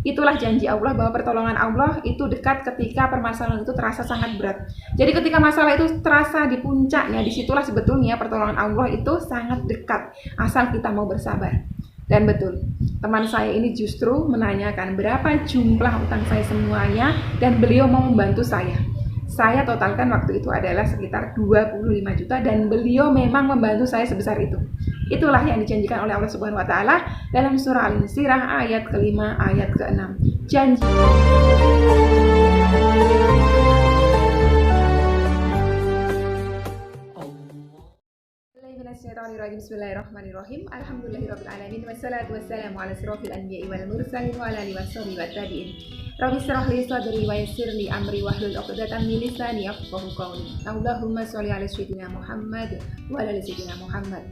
Itulah janji Allah bahwa pertolongan Allah itu dekat ketika permasalahan itu terasa sangat berat. Jadi ketika masalah itu terasa di puncaknya, disitulah sebetulnya pertolongan Allah itu sangat dekat, asal kita mau bersabar. Dan betul, teman saya ini justru menanyakan berapa jumlah utang saya semuanya, dan beliau mau membantu saya. Saya totalkan waktu itu adalah sekitar 25 juta dan beliau memang membantu saya sebesar itu. Itulah yang dijanjikan oleh Allah Subhanahu wa taala dalam surah Al-Insyirah ayat ke-5 ayat ke-6. Janji Bismillahirrahmanirrahim. Alhamdulillahirabbil alamin wassalatu wassalamu ala asyrofil anbiya'i wal mursalin wa ala alihi washabihi wat tabi'in. Rabbi shrah li sadri wa yassir li amri wahlul 'uqdatam min lisani yafqahu qawli. Allahumma shalli ala sayyidina Muhammad wa ala ali sayyidina Muhammad.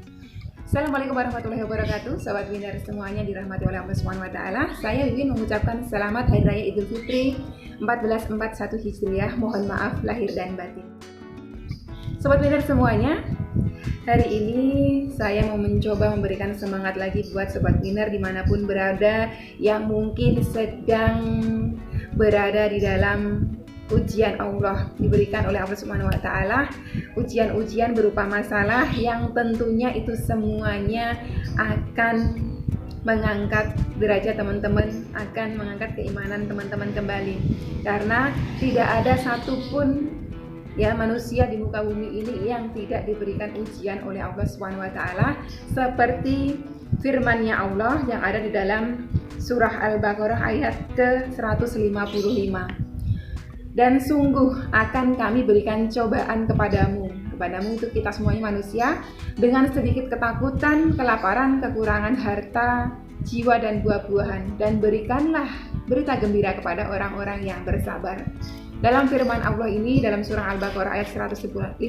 Assalamualaikum warahmatullahi wabarakatuh. Sobat Winner semuanya dirahmati oleh Allah Subhanahu wa taala. Saya Win mengucapkan selamat Hari Raya Idul Fitri 1441 Hijriah. Mohon maaf lahir dan batin. Sobat Winner semuanya, hari ini saya mau mencoba memberikan semangat lagi buat Sobat Winner dimanapun berada yang mungkin sedang berada di dalam ujian Allah, diberikan oleh Allah Subhanahu wa taala, ujian-ujian berupa masalah yang tentunya itu semuanya akan mengangkat derajat teman-teman, akan mengangkat keimanan teman-teman kembali. Karena tidak ada satupun manusia di muka bumi ini yang tidak diberikan ujian oleh Allah Subhanahu wa taala, seperti firman-Nya Allah yang ada di dalam surah Al-Baqarah ayat ke-155. Dan sungguh akan kami berikan cobaan kepadamu itu kita semuanya manusia, dengan sedikit ketakutan, kelaparan, kekurangan harta, jiwa dan buah-buahan, dan berikanlah berita gembira kepada orang-orang yang bersabar. Dalam firman Allah ini dalam surah Al-Baqarah ayat 155,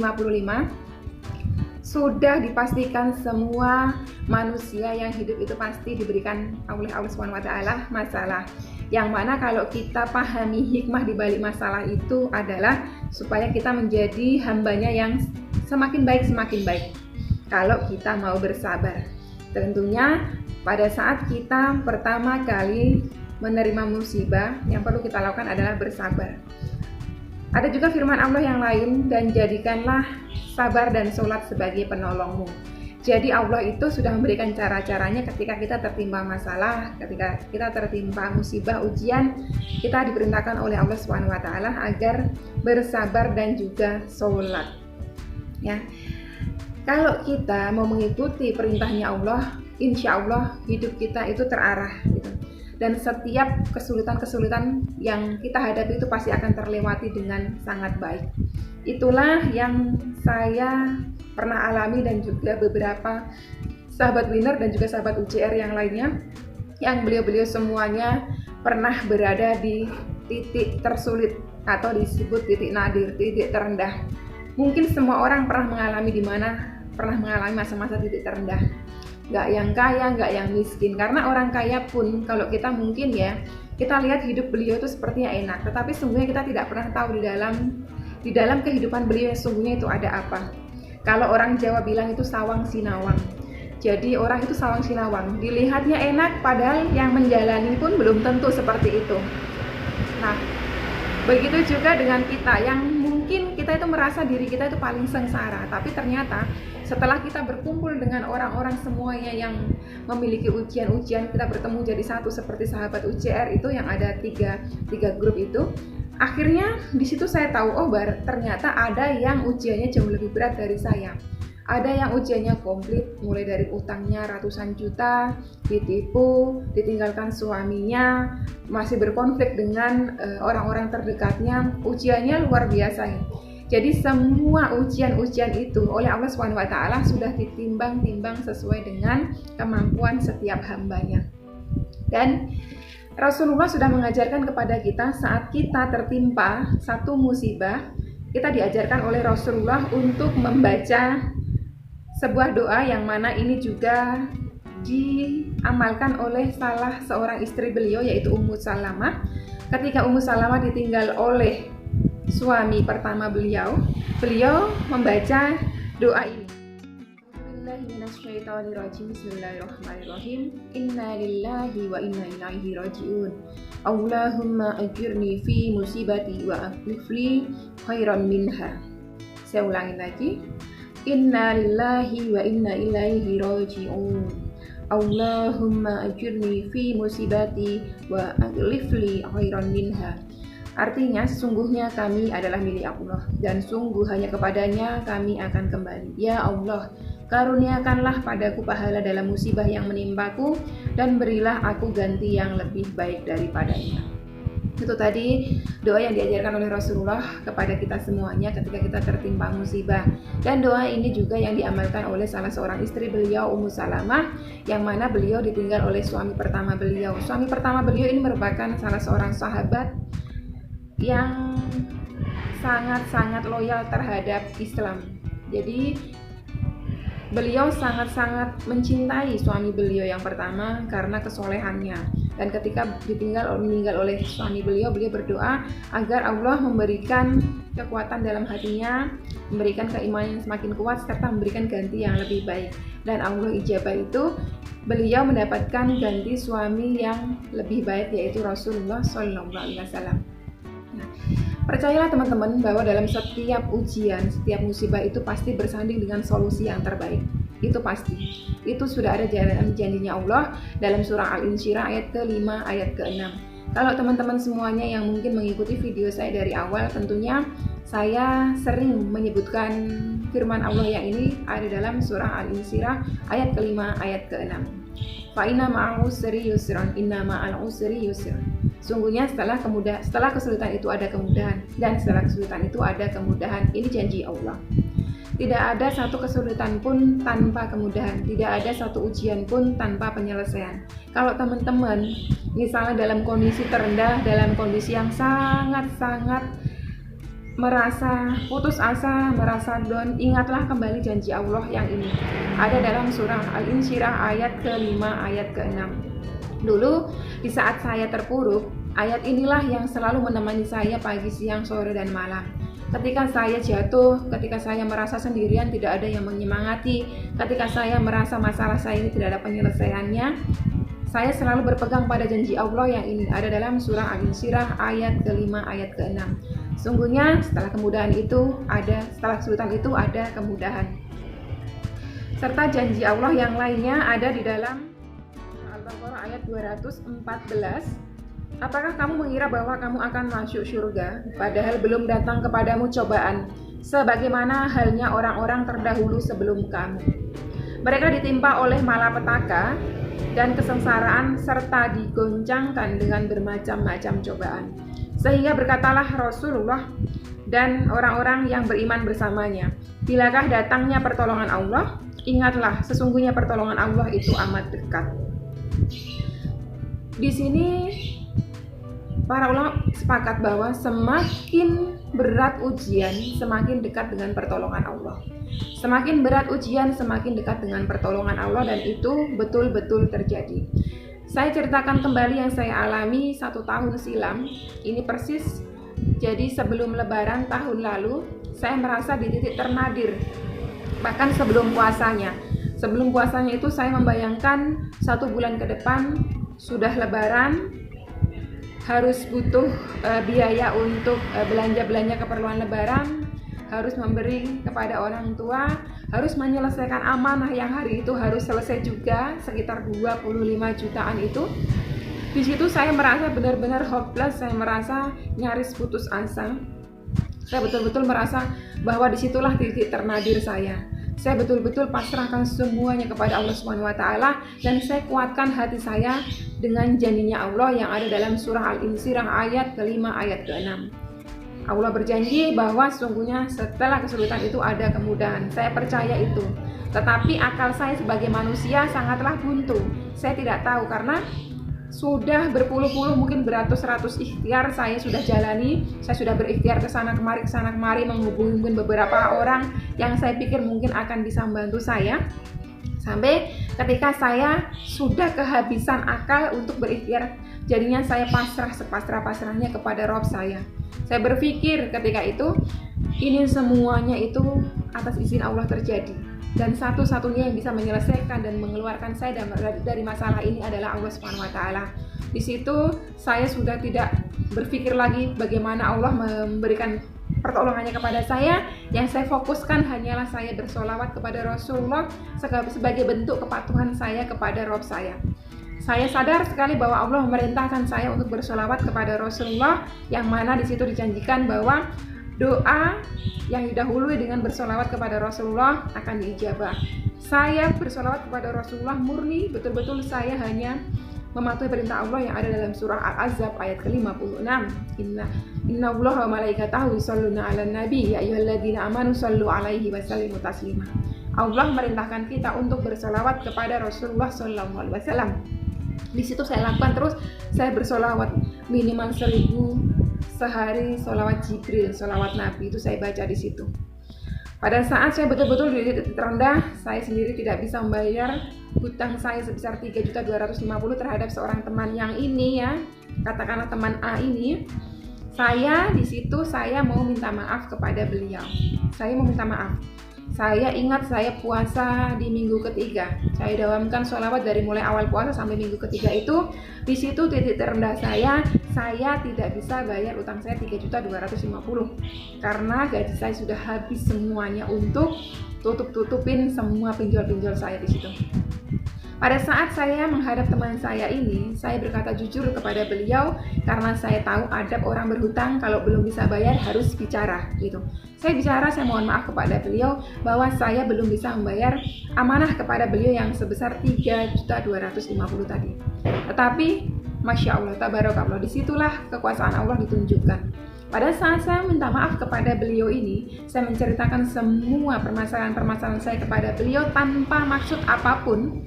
sudah dipastikan semua manusia yang hidup itu pasti diberikan oleh Allah Subhanahu wa taala masalah. Yang mana kalau kita pahami hikmah di balik masalah itu adalah supaya kita menjadi hambanya yang semakin baik kalau kita mau bersabar. Tentunya pada saat kita pertama kali menerima musibah, yang perlu kita lakukan adalah bersabar. Ada juga firman Allah yang lain, dan jadikanlah sabar dan sholat sebagai penolongmu. Jadi Allah itu sudah memberikan cara-caranya ketika kita tertimpa masalah, ketika kita tertimpa musibah, ujian, kita diperintahkan oleh Allah Subhanahu wa taala agar bersabar dan juga sholat. Ya. Kalau kita mau mengikuti perintahnya Allah, insya Allah hidup kita itu terarah gitu. Dan setiap kesulitan-kesulitan yang kita hadapi itu pasti akan terlewati dengan sangat baik. Itulah yang saya pernah alami dan juga beberapa sahabat Winner dan juga sahabat UCR yang lainnya, yang beliau-beliau semuanya pernah berada di titik tersulit atau disebut titik nadir, titik terendah. Mungkin semua orang pernah mengalami masa-masa titik terendah. Nggak yang kaya, nggak yang miskin. Karena orang kaya pun, kalau kita mungkin kita lihat hidup beliau itu sepertinya enak, tetapi sungguhnya kita tidak pernah tahu di dalam kehidupan beliau yang sungguhnya itu ada apa. Kalau orang Jawa bilang itu sawang sinawang. Jadi orang itu sawang sinawang, dilihatnya enak padahal yang menjalani pun belum tentu seperti itu. Nah, begitu juga dengan kita yang mungkin kita itu merasa diri kita itu paling sengsara, tapi ternyata setelah kita berkumpul dengan orang-orang semuanya yang memiliki ujian-ujian, kita bertemu jadi satu seperti sahabat UCR itu yang ada tiga grup itu. Akhirnya di situ saya tahu, ternyata ada yang ujiannya jauh lebih berat dari saya. Ada yang ujiannya komplit, mulai dari utangnya ratusan juta, ditipu, ditinggalkan suaminya, masih berkonflik dengan orang-orang terdekatnya. Ujiannya luar biasa. Jadi semua ujian-ujian itu oleh Allah Subhanahu wa taala sudah ditimbang-timbang sesuai dengan kemampuan setiap hambanya. Dan Rasulullah sudah mengajarkan kepada kita saat kita tertimpa satu musibah, kita diajarkan oleh Rasulullah untuk membaca sebuah doa yang mana ini juga diamalkan oleh salah seorang istri beliau, yaitu Ummu Salamah. Ketika Ummu Salamah ditinggal oleh suami pertama beliau membaca doa ini. billahi minasyaitonir rajim. Bismillahirrahmanirrahim. Inna lillahi wa inna ilaihi raji'un. Allahumma ajirni fi musibati wa akhlif li khairan minha. Saya ulangi lagi. Inna lillahi wa inna ilaihi raji'un. Allahumma ajirni fi musibati wa akhlif li khairan minha. Artinya, sesungguhnya kami adalah milik Allah dan sungguh hanya kepadanya kami akan kembali. Ya Allah, karuniakanlah padaku pahala dalam musibah yang menimpaku dan berilah aku ganti yang lebih baik daripadanya. Itu tadi doa yang diajarkan oleh Rasulullah kepada kita semuanya ketika kita tertimpa musibah. Dan doa ini juga yang diamalkan oleh salah seorang istri beliau, Ummu Salamah, yang mana beliau ditinggal oleh suami pertama beliau. Suami pertama beliau ini merupakan salah seorang sahabat yang sangat-sangat loyal terhadap Islam. Jadi beliau sangat-sangat mencintai suami beliau yang pertama karena kesolehannya. Dan ketika meninggal oleh suami beliau, beliau berdoa agar Allah memberikan kekuatan dalam hatinya, memberikan keimanan yang semakin kuat, serta memberikan ganti yang lebih baik. Dan Allah ijabah itu, beliau mendapatkan ganti suami yang lebih baik, yaitu Rasulullah SAW. Percayalah teman-teman bahwa dalam setiap ujian, setiap musibah itu pasti bersanding dengan solusi yang terbaik. Itu pasti. Itu sudah ada janjinya Allah dalam surah Al-Insyirah ayat ke-5 ayat ke-6. Kalau teman-teman semuanya yang mungkin mengikuti video saya dari awal, tentunya saya sering menyebutkan firman Allah yang ini ada dalam surah Al-Insyirah ayat ke-5 ayat ke-6. Fa inna ma'al usri yusran, inna ma'al usri yusran. Sungguhnya setelah kesulitan itu ada kemudahan, dan setelah kesulitan itu ada kemudahan. Ini janji Allah. Tidak ada satu kesulitan pun tanpa kemudahan, tidak ada satu ujian pun tanpa penyelesaian. Kalau teman-teman misalnya dalam kondisi terendah, dalam kondisi yang sangat-sangat merasa putus asa, merasa down, ingatlah kembali janji Allah yang ini. Ada dalam surah Al-Insyirah ayat ke-5 ayat ke-6. Dulu di saat saya terpuruk, ayat inilah yang selalu menemani saya pagi, siang, sore, dan malam. Ketika saya jatuh, ketika saya merasa sendirian, tidak ada yang menyemangati, ketika saya merasa masalah saya ini tidak ada penyelesaiannya, saya selalu berpegang pada janji Allah yang ini. Ada dalam surah Al-Insyirah ayat ke-5 ayat ke-6. Sungguhnya setelah kemudahan itu ada, setelah kesulitan itu ada kemudahan. Serta janji Allah yang lainnya ada di dalam Al-Baqarah ayat 214. Apakah kamu mengira bahwa kamu akan masuk surga padahal belum datang kepadamu cobaan sebagaimana halnya orang-orang terdahulu sebelum kamu? Mereka ditimpa oleh malapetaka dan kesengsaraan serta digoncangkan dengan bermacam-macam cobaan. Sehingga berkatalah Rasulullah dan orang-orang yang beriman bersamanya, bilakah datangnya pertolongan Allah? Ingatlah, sesungguhnya pertolongan Allah itu amat dekat. Di sini para ulama sepakat bahwa semakin berat ujian, semakin dekat dengan pertolongan Allah. Semakin berat ujian, semakin dekat dengan pertolongan Allah, dan itu betul-betul terjadi. Saya ceritakan kembali yang saya alami 1 tahun silam. Ini persis, jadi sebelum lebaran tahun lalu, saya merasa di titik ternadir. Bahkan sebelum puasanya. Sebelum puasanya itu saya membayangkan 1 bulan ke depan sudah lebaran, harus butuh biaya untuk belanja-belanja keperluan lebaran, harus memberi kepada orang tua, harus menyelesaikan amanah yang hari itu harus selesai juga, sekitar 25 jutaan itu. Di situ saya merasa benar-benar hopeless, saya merasa nyaris putus asa. Saya betul-betul merasa bahwa disitulah titik ternadir saya. Saya betul-betul pasrahkan semuanya kepada Allah SWT, dan saya kuatkan hati saya dengan janjinya Allah yang ada dalam surah Al-Insyirah ayat ke-5 ayat ke-6. Allah berjanji bahwa sesungguhnya setelah kesulitan itu ada kemudahan. Saya percaya itu. Tetapi akal saya sebagai manusia sangatlah buntu. Saya tidak tahu karena sudah berpuluh-puluh, mungkin beratus-ratus ikhtiar saya sudah jalani. Saya sudah berikhtiar ke sana kemari, menghubungi beberapa orang yang saya pikir mungkin akan bisa membantu saya. Sampai ketika saya sudah kehabisan akal untuk berikhtiar, jadinya saya pasrah sepasrah-pasrahnya kepada Rabb saya. Saya berpikir ketika itu, ini semuanya itu atas izin Allah terjadi. dan satu-satunya yang bisa menyelesaikan dan mengeluarkan saya dari masalah ini adalah Allah Subhanahu wa taala. Di situ saya sudah tidak berpikir lagi bagaimana Allah memberikan pertolongannya kepada saya. Yang saya fokuskan hanyalah saya bersolawat kepada Rasulullah sebagai bentuk kepatuhan saya kepada Rabb saya. Saya sadar sekali bahwa Allah memerintahkan saya untuk bersolawat kepada Rasulullah, yang mana di situ dijanjikan bahwa doa yang didahului dengan bersolawat kepada Rasulullah akan diijabah. Saya bersolawat kepada Rasulullah murni, betul-betul saya hanya mematuhi perintah Allah yang ada dalam surah Al-Ahzab ayat ke-56. Innallaha wa malaikatahu yusholluna 'alan nabi ya ayyuhalladzina amanu shallu 'alaihi wa sallimu taslima. Allah merintahkan kita untuk bersolawat kepada Rasulullah sallallahu alaihi wasallam. Di situ saya lakukan terus, saya bersolawat minimal 1000 sehari, solawat Jibril, solawat Nabi itu saya baca di situ. Pada saat saya betul-betul di titik terendah, saya sendiri tidak bisa membayar hutang saya sebesar 3.250.000 terhadap seorang teman yang ini ya, katakanlah teman A ini. Saya di situ saya mau minta maaf kepada beliau. Saya mau minta maaf. Saya ingat saya puasa di minggu ketiga. Saya dawamkan sholawat dari mulai awal puasa sampai minggu ketiga itu. Di situ titik terendah saya tidak bisa bayar utang saya 3.250.000 karena gaji saya sudah habis semuanya untuk tutupin semua pinjol-pinjol saya di situ. Pada saat saya menghadap teman saya ini, saya berkata jujur kepada beliau karena saya tahu adab orang berhutang kalau belum bisa bayar harus bicara gitu. Saya bicara, saya mohon maaf kepada beliau bahwa saya belum bisa membayar amanah kepada beliau yang sebesar 3.250.000 tadi. Tetapi Masya Allah, tabarakallah, disitulah kekuasaan Allah ditunjukkan. Pada saat saya minta maaf kepada beliau ini, saya menceritakan semua permasalahan-permasalahan saya kepada beliau tanpa maksud apapun,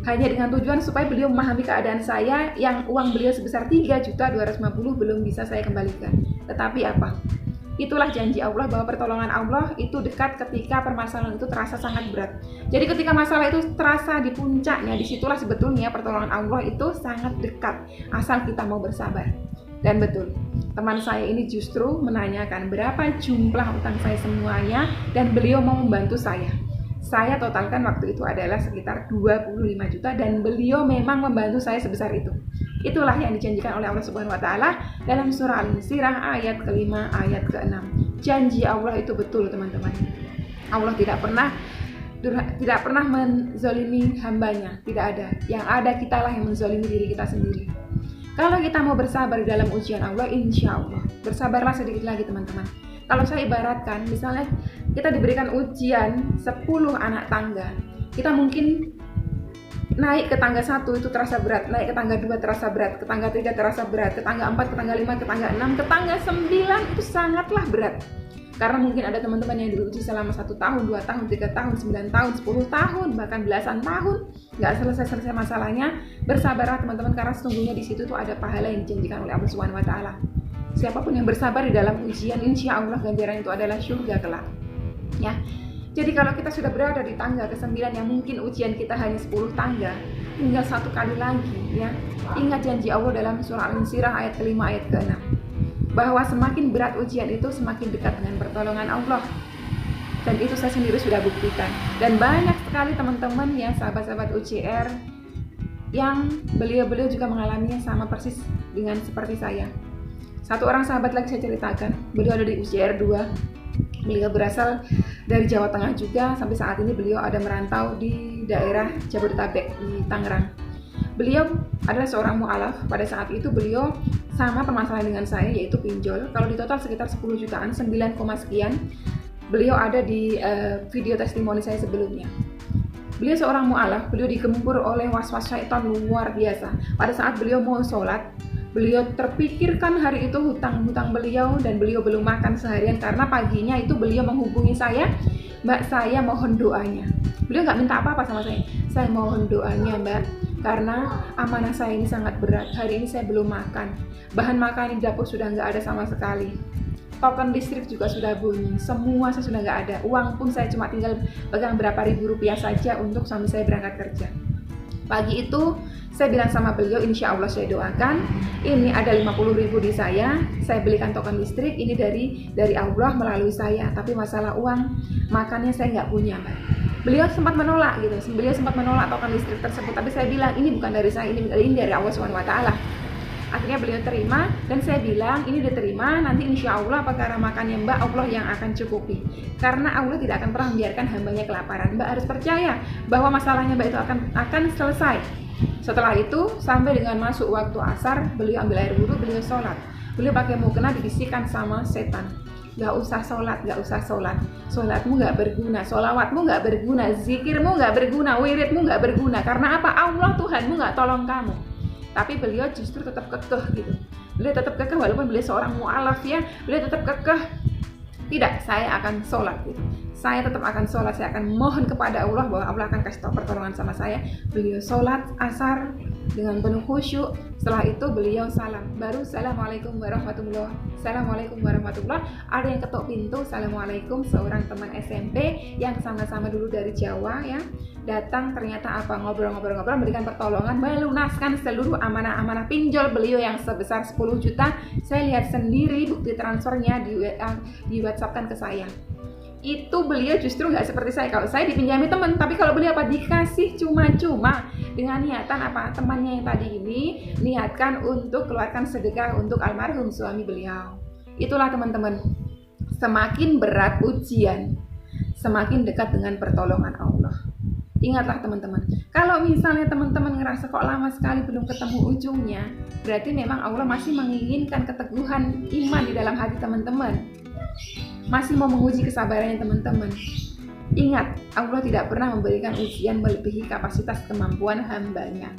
hanya dengan tujuan supaya beliau memahami keadaan saya yang uang beliau sebesar 3.250.000 belum bisa saya kembalikan. Tetapi apa? Itulah janji Allah bahwa pertolongan Allah itu dekat ketika permasalahan itu terasa sangat berat. Jadi ketika masalah itu terasa di puncaknya, disitulah sebetulnya pertolongan Allah itu sangat dekat, asal kita mau bersabar. Dan betul, teman saya ini justru menanyakan berapa jumlah utang saya semuanya dan beliau mau membantu saya. Saya totalkan waktu itu adalah sekitar 25 juta dan beliau memang membantu saya sebesar itu. Itulah yang dijanjikan oleh Allah Subhanahu wa taala dalam surah Al-Insyirah ayat ke-5 ayat ke-6. Janji Allah itu betul, teman-teman. Allah tidak pernah menzalimi hambanya, tidak ada. Yang ada kitalah yang menzalimi diri kita sendiri. Kalau kita mau bersabar dalam ujian Allah, insya Allah bersabarlah sedikit lagi, teman-teman. Kalau saya ibaratkan, misalnya kita diberikan ujian 10 anak tangga, kita mungkin naik ke tangga 1 itu terasa berat, naik ke tangga 2 terasa berat, ke tangga 3 terasa berat, ke tangga 4, ke tangga 5, ke tangga 6, ke tangga 9 itu sangatlah berat. Karena mungkin ada teman-teman yang diuji selama 1 tahun, 2 tahun, 3 tahun, 9 tahun, 10 tahun, bahkan belasan tahun, nggak selesai-selesai masalahnya. Bersabarlah teman-teman, karena sesungguhnya di situ tuh ada pahala yang dijanjikan oleh Allah Subhanahu wa taala. Siapapun yang bersabar di dalam ujian, insya Allah ganjaran itu adalah surga kelak. Ya, jadi kalau kita sudah berada di tangga ke-9 yang mungkin ujian kita hanya 10 tangga, tinggal 1 kali lagi, ya. Ingat janji Allah dalam surah Al-Insyirah ayat ke-5 ayat ke-6, bahwa semakin berat ujian itu semakin dekat dengan pertolongan Allah. Dan itu saya sendiri sudah buktikan. Dan banyak sekali teman-teman ya, sahabat-sahabat UCR yang beliau-beliau juga mengalaminya sama persis dengan seperti saya. Satu orang sahabat lagi saya ceritakan, beliau ada di UCR 2, beliau berasal dari Jawa Tengah juga, sampai saat ini beliau ada merantau di daerah Jabodetabek di Tangerang. Beliau adalah seorang mu'alaf, pada saat itu beliau sama permasalahan dengan saya, yaitu pinjol. Kalau di total sekitar 10 jutaan, 9, sekian. Beliau ada di video testimoni saya sebelumnya. Beliau seorang mu'alaf, beliau digempur oleh was-was syaitan luar biasa. Pada saat beliau mau sholat, beliau terpikirkan hari itu hutang-hutang beliau dan beliau belum makan seharian karena paginya itu beliau menghubungi saya, Mbak, saya mohon doanya. Beliau nggak minta apa-apa sama saya mohon doanya, Mbak, karena amanah saya ini sangat berat. Hari ini saya belum makan, bahan makan di dapur sudah nggak ada sama sekali, token listrik juga sudah bunyi, semua saya sudah nggak ada, uang pun saya cuma tinggal pegang berapa ribu rupiah saja untuk suami saya berangkat kerja. Pagi itu saya bilang sama beliau, insya Allah saya doakan, ini ada 50.000 di saya belikan token listrik, ini dari Allah melalui saya, tapi masalah uang makannya saya nggak punya, Mbak. Beliau sempat menolak gitu, beliau sempat menolak token listrik tersebut, tapi saya bilang ini bukan dari saya, ini dari Allah SWT. Akhirnya beliau terima, dan saya bilang ini diterima, nanti insya Allah perkara makannya Mbak Allah yang akan cukupi, karena Allah tidak akan pernah membiarkan hambanya kelaparan. Mbak harus percaya bahwa masalahnya Mbak itu akan selesai. Setelah itu sampai dengan masuk waktu asar, beliau ambil air wudhu, beliau sholat. Beliau pakai mukena, dibisikkan sama setan, gak usah sholat, sholatmu gak berguna, sholawatmu gak berguna, zikirmu gak berguna, wiridmu gak berguna. Karena apa? Allah Tuhanmu gak tolong kamu. Tapi beliau justru tetap kekeh gitu. Beliau tetap kekeh walaupun beliau seorang mu'alaf ya, beliau tetap kekeh. Tidak, saya akan sholat gitu. Saya tetap akan sholat, saya akan mohon kepada Allah bahwa Allah akan kasih tahu pertolongan sama saya. Beliau sholat asar dengan penuh khusyuk. Setelah itu beliau salam, baru Assalamualaikum warahmatullahi. Assalamualaikum warahmatullahi. Ada yang ketuk pintu, Assalamualaikum, seorang teman SMP yang sama-sama dulu dari Jawa ya. Datang ternyata apa, ngobrol-ngobrol memberikan pertolongan, melunaskan seluruh amanah-amanah pinjol beliau yang sebesar 10 juta. Saya lihat sendiri bukti transfernya di WhatsApp-kan ke saya. Itu beliau justru nggak seperti saya. Kalau saya dipinjami teman, tapi kalau beliau apa, dikasih cuma-cuma dengan niatan apa, temannya yang tadi ini niatkan untuk keluarkan sedekah untuk almarhum suami beliau. Itulah teman-teman, semakin berat ujian, semakin dekat dengan pertolongan Allah. Ingatlah teman-teman, kalau misalnya teman-teman ngerasa kok lama sekali belum ketemu ujungnya, berarti memang Allah masih menginginkan keteguhan iman di dalam hati teman-teman, masih mau menguji kesabarannya teman-teman. Ingat, Allah tidak pernah memberikan ujian melebihi kapasitas kemampuan hambanya.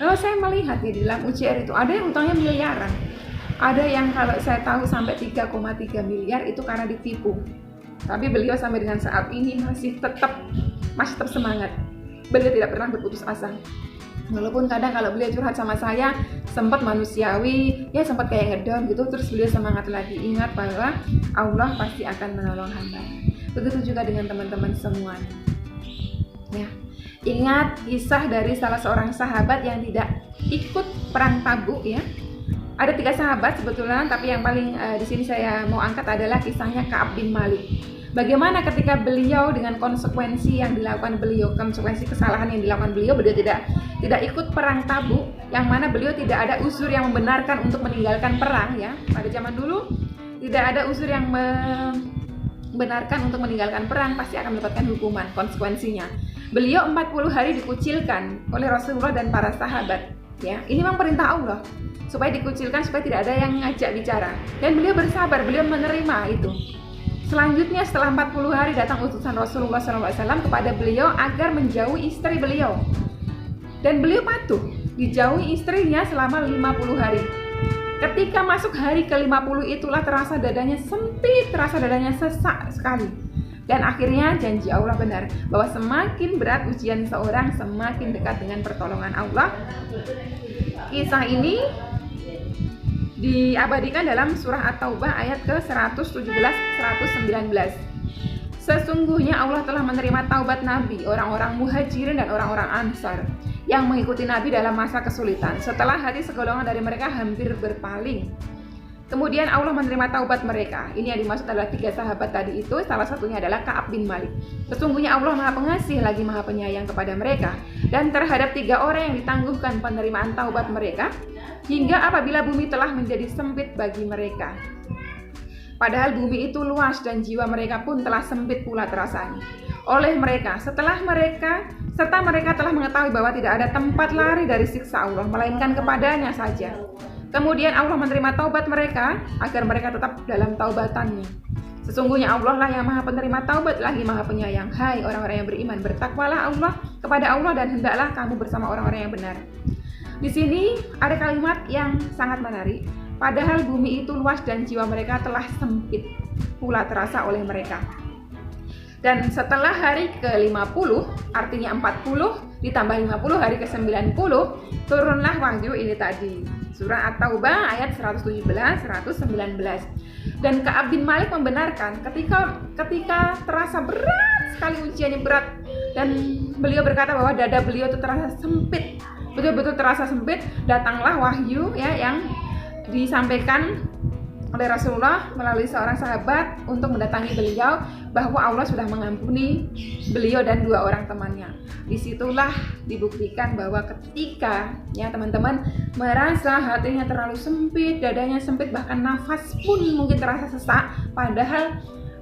Kalau saya melihat di dalam UJR itu ada yang utangnya miliaran, ada yang kalau saya tahu sampai 3,3 miliar itu karena ditipu. Tapi beliau sampai dengan saat ini masih tetap semangat. Beliau tidak pernah berputus asa. Walaupun kadang kalau beliau curhat sama saya sempat manusiawi, ya sempat kayak ngedown gitu, terus beliau semangat lagi. Ingat bahwa Allah pasti akan menolong hamba. Begitu juga dengan teman-teman semuanya. Ya, ingat kisah dari salah seorang sahabat yang tidak ikut perang Tabuk ya. Ada 3 sahabat sebetulnya, tapi yang paling di sini saya mau angkat adalah kisahnya Ka'ab bin Malik. Bagaimana ketika beliau dengan konsekuensi yang dilakukan beliau, konsekuensi kesalahan yang dilakukan beliau tidak ikut perang Tabuk, yang mana beliau tidak ada uzur yang membenarkan untuk meninggalkan perang ya. Pada zaman dulu tidak ada uzur yang membenarkan untuk meninggalkan perang, pasti akan mendapatkan hukuman, konsekuensinya. Beliau 40 hari dikucilkan oleh Rasulullah dan para sahabat ya. Ini memang perintah Allah supaya dikucilkan, supaya tidak ada yang ngajak bicara, dan beliau bersabar, beliau menerima itu. Selanjutnya setelah 40 hari datang utusan Rasulullah SAW kepada beliau agar menjauhi istri beliau. Dan beliau patuh, dijauhi istrinya selama 50 hari. Ketika masuk hari ke-50 itulah terasa dadanya sempit, terasa dadanya sesak sekali. Dan akhirnya janji Allah benar, bahwa semakin berat ujian seorang, semakin dekat dengan pertolongan Allah. Kisah ini diabadikan dalam surah At-Taubah ayat ke-117-119. Sesungguhnya Allah telah menerima taubat Nabi, orang-orang muhajirin dan orang-orang ansar yang mengikuti Nabi dalam masa kesulitan, setelah hati segolongan dari mereka hampir berpaling. Kemudian Allah menerima taubat mereka. Ini yang dimaksud adalah 3 sahabat tadi itu, salah satunya adalah Ka'ab bin Malik. Sesungguhnya Allah Maha Pengasih lagi Maha Penyayang kepada mereka, dan terhadap 3 orang yang ditangguhkan penerimaan taubat mereka, hingga apabila bumi telah menjadi sempit bagi mereka. Padahal bumi itu luas dan jiwa mereka pun telah sempit pula terasanya oleh mereka, serta mereka telah mengetahui bahwa tidak ada tempat lari dari siksa Allah melainkan kepadanya saja. Kemudian Allah menerima taubat mereka agar mereka tetap dalam taubatannya. Sesungguhnya Allah lah yang Maha Penerima taubat lagi Maha Penyayang. Hai orang-orang yang beriman, bertakwalah Allah kepada Allah dan hendaklah kamu bersama orang-orang yang benar. Di sini ada kalimat yang sangat menarik. Padahal bumi itu luas dan jiwa mereka telah sempit pula terasa oleh mereka. Dan setelah hari ke-50, artinya 40 ditambah 50 hari ke-90, turunlah wahyu ini tadi. Surah At-Taubah ayat 117, 119. Dan Ka'ab bin Malik membenarkan ketika terasa berat sekali ujiannya berat, dan beliau berkata bahwa dada beliau itu terasa sempit, betul-betul terasa sempit, datanglah wahyu ya yang disampaikan oleh Rasulullah melalui seorang sahabat untuk mendatangi beliau bahwa Allah sudah mengampuni beliau dan 2 orang temannya. Disitulah dibuktikan bahwa ketika ya teman-teman merasa hatinya terlalu sempit, dadanya sempit, bahkan nafas pun mungkin terasa sesak, padahal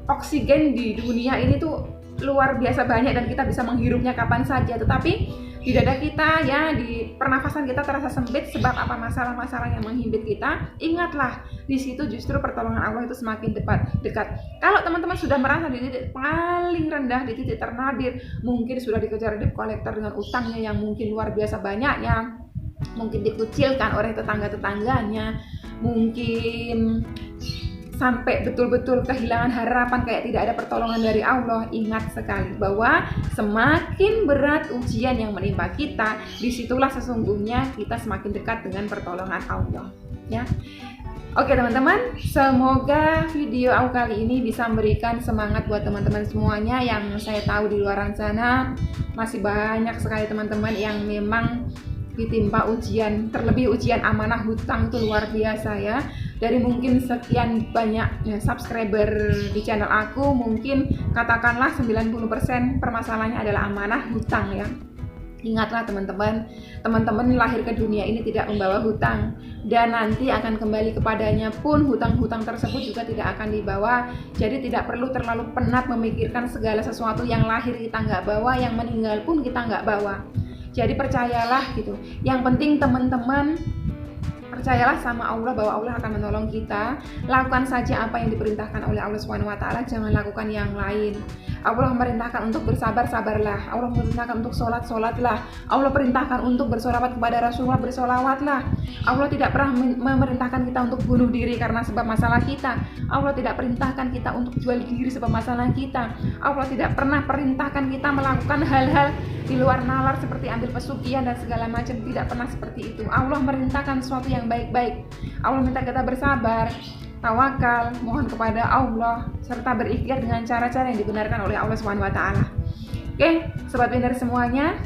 oksigen di dunia ini tuh luar biasa banyak dan kita bisa menghirupnya kapan saja, tetapi di dada kita ya, di pernafasan kita terasa sempit sebab apa, masalah-masalah yang menghimpit kita, ingatlah di situ justru pertolongan Allah itu semakin dekat. Kalau teman-teman sudah merasa di titik paling rendah, di titik ternadir, mungkin sudah dikejar debt collector dengan utangnya yang mungkin luar biasa banyaknya, mungkin dikucilkan oleh tetangga-tetangganya, mungkin sampai betul-betul kehilangan harapan kayak tidak ada pertolongan dari Allah, ingat sekali bahwa semakin berat ujian yang menimpa kita, disitulah sesungguhnya kita semakin dekat dengan pertolongan Allah ya. Oke teman-teman, semoga video aku kali ini bisa memberikan semangat buat teman-teman semuanya. Yang saya tahu di luar sana masih banyak sekali teman-teman yang memang ditimpa ujian, terlebih ujian amanah hutang itu luar biasa ya. Dari mungkin sekian banyak subscriber di channel aku, mungkin katakanlah 90% permasalahannya adalah amanah hutang ya. Ingatlah teman-teman lahir ke dunia ini tidak membawa hutang, dan nanti akan kembali kepadanya pun hutang-hutang tersebut juga tidak akan dibawa. Jadi tidak perlu terlalu penat memikirkan segala sesuatu yang lahir kita nggak bawa, yang meninggal pun kita nggak bawa. Jadi percayalah gitu. Yang penting teman-teman percayalah sama Allah bahwa Allah akan menolong kita. Lakukan saja apa yang diperintahkan oleh Allah SWT, jangan lakukan yang lain. Allah memerintahkan untuk bersabar-sabarlah. Allah memerintahkan untuk sholat-sholatlah. Allah perintahkan untuk bersolawat kepada Rasulullah, bersolawatlah. Allah tidak pernah memerintahkan kita untuk bunuh diri karena sebab masalah kita. Allah tidak perintahkan kita untuk jual diri sebab masalah kita. Allah tidak pernah perintahkan kita melakukan hal-hal di luar nalar seperti ambil pesugihan dan segala macam, tidak pernah seperti itu. Allah merintahkan sesuatu yang baik-baik. Allah minta kita bersabar, tawakal, mohon kepada Allah, serta berikhtiar dengan cara-cara yang dibenarkan oleh Allah SWT. Oke, sobat winner semuanya,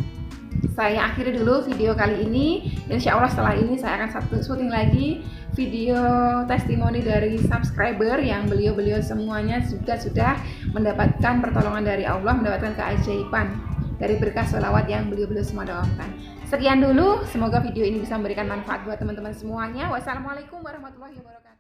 saya akhiri dulu video kali ini. Insya Allah setelah ini saya akan syuting lagi video testimoni dari subscriber yang beliau semuanya juga sudah mendapatkan pertolongan dari Allah, mendapatkan keajaiban dari berkah sholawat yang beliau semua doakan. Sekian dulu, semoga video ini bisa memberikan manfaat buat teman-teman semuanya. Wassalamualaikum warahmatullahi wabarakatuh.